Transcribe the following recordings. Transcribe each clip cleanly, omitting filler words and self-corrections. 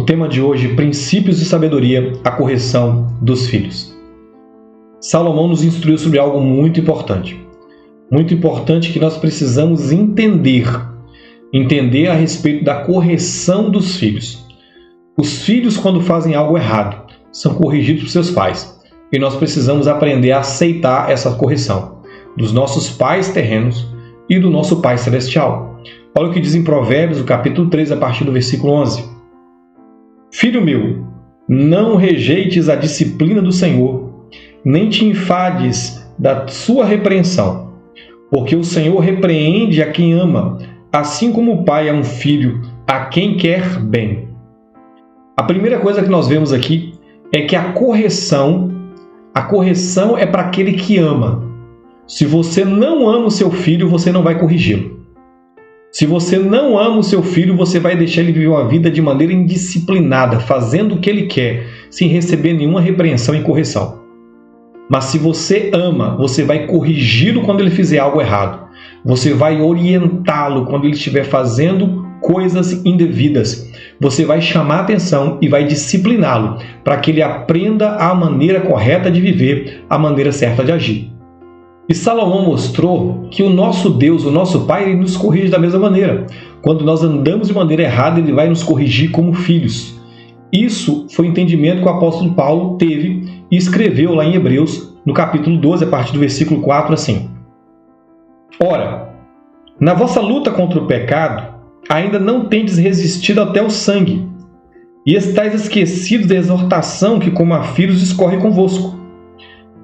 tema de hoje, princípios de sabedoria, a correção dos filhos. Salomão nos instruiu sobre algo muito importante que nós precisamos entender a respeito da correção dos filhos. Os filhos, quando fazem algo errado, são corrigidos por seus pais, e nós precisamos aprender a aceitar essa correção dos nossos pais terrenos e do nosso Pai Celestial. Olha o que diz em Provérbios, no capítulo 3, a partir do versículo 11. Filho meu, não rejeites a disciplina do Senhor, nem te enfades da sua repreensão, porque o Senhor repreende a quem ama, assim como o pai a um filho, a quem quer bem. A primeira coisa que nós vemos aqui é que a correção é para aquele que ama. Se você não ama o seu filho, você não vai corrigi-lo. Se você não ama o seu filho, você vai deixar ele viver uma vida de maneira indisciplinada, fazendo o que ele quer, sem receber nenhuma repreensão e correção. Mas se você ama, você vai corrigi-lo quando ele fizer algo errado. Você vai orientá-lo quando ele estiver fazendo coisas indevidas. Você vai chamar a atenção e vai discipliná-lo para que ele aprenda a maneira correta de viver, a maneira certa de agir. E Salomão mostrou que o nosso Deus, o nosso Pai, ele nos corrige da mesma maneira. Quando nós andamos de maneira errada, ele vai nos corrigir como filhos. Isso foi o entendimento que o apóstolo Paulo teve e escreveu lá em Hebreus, no capítulo 12, a partir do versículo 4, assim. Ora, na vossa luta contra o pecado, ainda não tendes resistido até o sangue, e estáis esquecidos da exortação que como a filhos discorre convosco.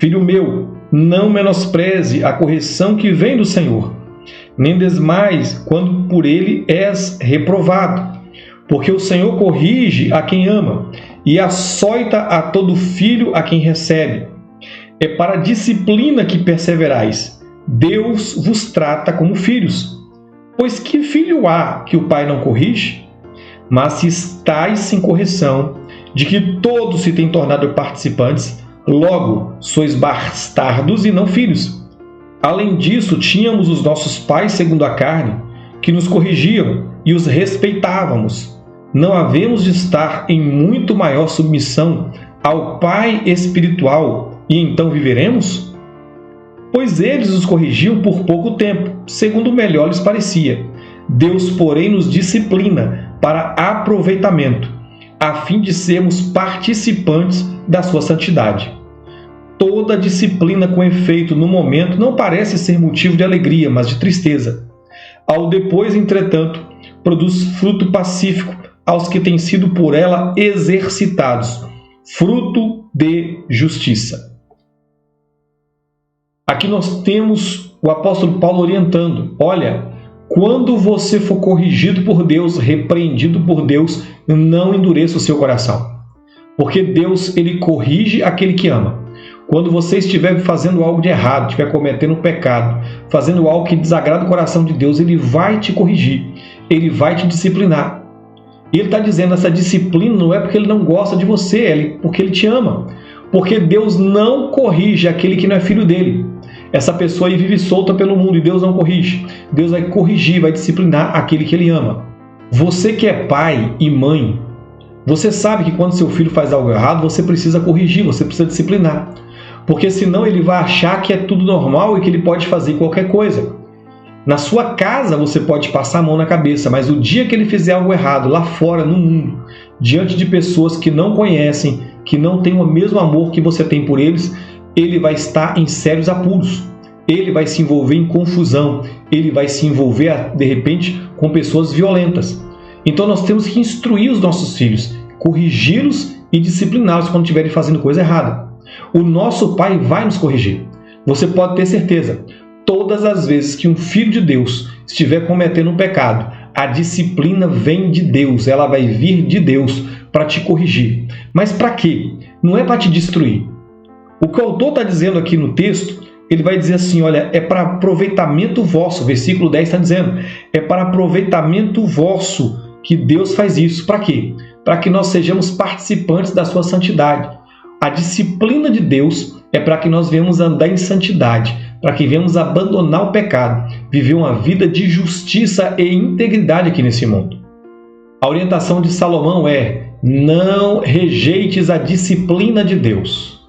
Filho meu, não menospreze a correção que vem do Senhor, nem desmais quando por ele és reprovado, porque o Senhor corrige a quem ama e açoita a todo filho a quem recebe. É para a disciplina que perseverais. Deus vos trata como filhos. Pois que filho há que o pai não corrige? Mas se estáis sem correção, de que todos se têm tornado participantes, logo sois bastardos e não filhos. Além disso, tínhamos os nossos pais segundo a carne, que nos corrigiam e os respeitávamos. Não havemos de estar em muito maior submissão ao Pai espiritual e então viveremos? Pois eles os corrigiam por pouco tempo, segundo melhor lhes parecia. Deus, porém, nos disciplina para aproveitamento, a fim de sermos participantes da sua santidade. Toda disciplina com efeito no momento não parece ser motivo de alegria, mas de tristeza. Ao depois, entretanto, produz fruto pacífico aos que têm sido por ela exercitados, fruto de justiça. Aqui nós temos o apóstolo Paulo orientando, olha, quando você for corrigido por Deus, repreendido por Deus, não endureça o seu coração, porque Deus, ele corrige aquele que ama. Quando você estiver fazendo algo de errado, estiver cometendo um pecado, fazendo algo que desagrada o coração de Deus, ele vai te corrigir, ele vai te disciplinar. E ele está dizendo, essa disciplina não é porque ele não gosta de você, é porque ele te ama. Porque Deus não corrige aquele que não é filho dele. Essa pessoa aí vive solta pelo mundo e Deus não corrige. Deus vai corrigir, vai disciplinar aquele que ele ama. Você que é pai e mãe, você sabe que quando seu filho faz algo errado, você precisa corrigir, você precisa disciplinar. Porque senão ele vai achar que é tudo normal e que ele pode fazer qualquer coisa. Na sua casa você pode passar a mão na cabeça, mas o dia que ele fizer algo errado lá fora, no mundo, diante de pessoas que não conhecem, que não têm o mesmo amor que você tem por eles, ele vai estar em sérios apuros. Ele vai se envolver em confusão, ele vai se envolver, de repente, com pessoas violentas. Então nós temos que instruir os nossos filhos, corrigi-los e discipliná-los quando estiverem fazendo coisa errada. O nosso Pai vai nos corrigir. Você pode ter certeza. Todas as vezes que um filho de Deus estiver cometendo um pecado, a disciplina vem de Deus, ela vai vir de Deus para te corrigir. Mas para quê? Não é para te destruir. O que o autor está dizendo aqui no texto, ele vai dizer assim, olha, é para aproveitamento vosso, versículo 10 está dizendo, é para aproveitamento vosso que Deus faz isso. Para quê? Para que nós sejamos participantes da sua santidade. A disciplina de Deus é para que nós venhamos andar em santidade, para que venhamos abandonar o pecado, viver uma vida de justiça e integridade aqui nesse mundo. A orientação de Salomão é não rejeites a disciplina de Deus.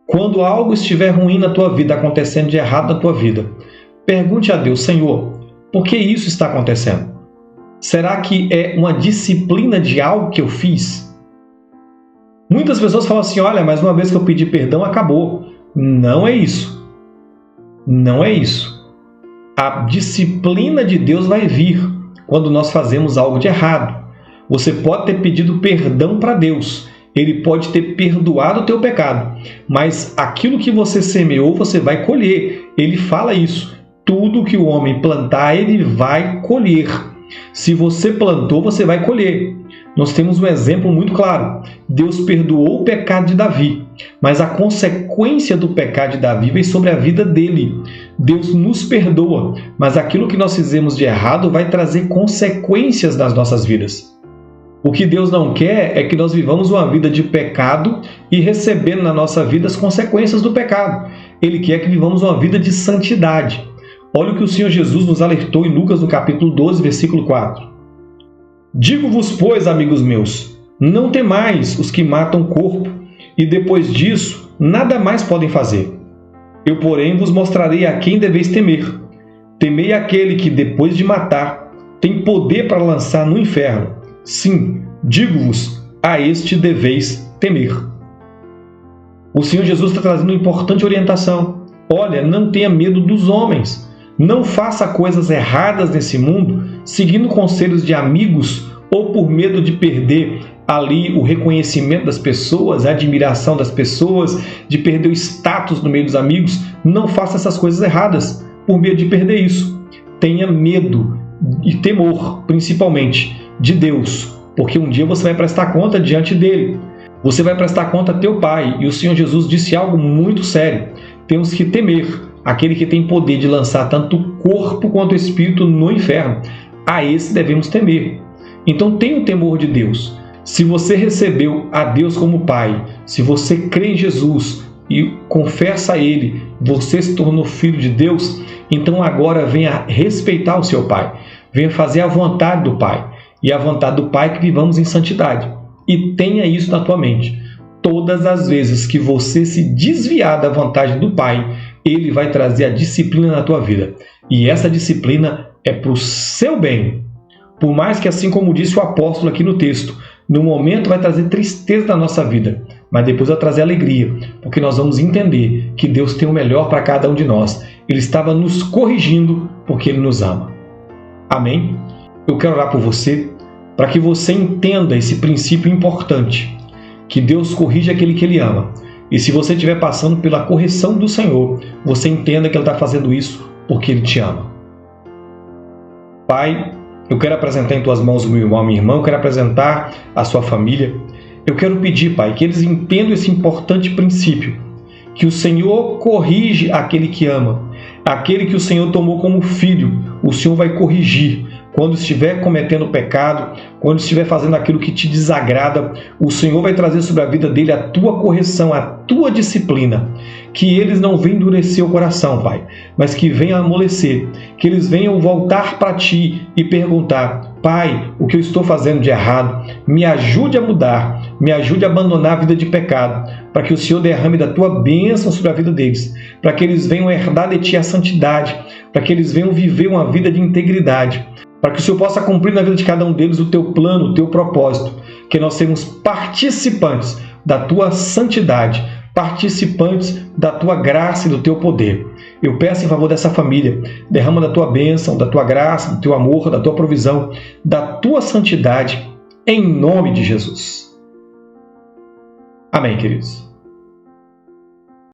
Quando algo estiver ruim na tua vida, acontecendo de errado na tua vida, pergunte a Deus: Senhor, por que isso está acontecendo? Será que é uma disciplina de algo que eu fiz? Muitas pessoas falam assim: olha, mas uma vez que eu pedi perdão, acabou. Não é isso. Não é isso. A disciplina de Deus vai vir quando nós fazemos algo de errado. Você pode ter pedido perdão para Deus. Ele pode ter perdoado o teu pecado. Mas aquilo que você semeou, você vai colher. Ele fala isso. Tudo que o homem plantar, ele vai colher. Se você plantou, você vai colher. Nós temos um exemplo muito claro. Deus perdoou o pecado de Davi, mas a consequência do pecado de Davi veio sobre a vida dele. Deus nos perdoa, mas aquilo que nós fizemos de errado vai trazer consequências nas nossas vidas. O que Deus não quer é que nós vivamos uma vida de pecado e recebendo na nossa vida as consequências do pecado. Ele quer que vivamos uma vida de santidade. Olha o que o Senhor Jesus nos alertou em Lucas, no capítulo 12, versículo 4. Digo-vos, pois, amigos meus, não temais os que matam o corpo, e depois disso nada mais podem fazer. Eu, porém, vos mostrarei a quem deveis temer. Temei aquele que, depois de matar, tem poder para lançar no inferno. Sim, digo-vos, a este deveis temer. O Senhor Jesus está trazendo uma importante orientação. Olha, não tenha medo dos homens. Não faça coisas erradas nesse mundo, seguindo conselhos de amigos ou por medo de perder ali o reconhecimento das pessoas, a admiração das pessoas, de perder o status no meio dos amigos. Não faça essas coisas erradas por medo de perder isso. Tenha medo e temor, principalmente, de Deus, porque um dia você vai prestar conta diante dele. Você vai prestar conta a teu Pai, e o Senhor Jesus disse algo muito sério. Temos que temer aquele que tem poder de lançar tanto o corpo quanto o espírito no inferno. A esse devemos temer. Então tenha o temor de Deus. Se você recebeu a Deus como Pai, se você crê em Jesus e confessa a Ele, você se tornou filho de Deus, então agora venha respeitar o seu Pai. Venha fazer a vontade do Pai. E a vontade do Pai é que vivamos em santidade. E tenha isso na tua mente. Todas as vezes que você se desviar da vontade do Pai, Ele vai trazer a disciplina na tua vida. E essa disciplina é para o seu bem. Por mais que, assim como disse o apóstolo aqui no texto, no momento vai trazer tristeza na nossa vida, mas depois vai trazer alegria, porque nós vamos entender que Deus tem o melhor para cada um de nós. Ele estava nos corrigindo porque Ele nos ama. Amém? Eu quero orar por você, para que você entenda esse princípio importante, que Deus corrige aquele que Ele ama. E se você estiver passando pela correção do Senhor, você entenda que Ele está fazendo isso porque Ele te ama. Pai, eu quero apresentar em Tuas mãos o meu irmão, a minha irmã, eu quero apresentar a sua família. Eu quero pedir, Pai, que eles entendam esse importante princípio, que o Senhor corrige aquele que ama, aquele que o Senhor tomou como filho, o Senhor vai corrigir. Quando estiver cometendo pecado, quando estiver fazendo aquilo que te desagrada, o Senhor vai trazer sobre a vida dele a tua correção, a tua disciplina. Que eles não venham endurecer o coração, Pai, mas que venham amolecer, que eles venham voltar para Ti e perguntar: Pai, o que eu estou fazendo de errado? Me ajude a mudar, me ajude a abandonar a vida de pecado, para que o Senhor derrame da Tua bênção sobre a vida deles, para que eles venham herdar de Ti a santidade, para que eles venham viver uma vida de integridade, para que o Senhor possa cumprir na vida de cada um deles o Teu plano, o Teu propósito, que nós sejamos participantes da Tua santidade, participantes da Tua graça e do Teu poder. Eu peço em favor dessa família, derrama da Tua bênção, da Tua graça, do Teu amor, da Tua provisão, da Tua santidade, em nome de Jesus. Amém, queridos.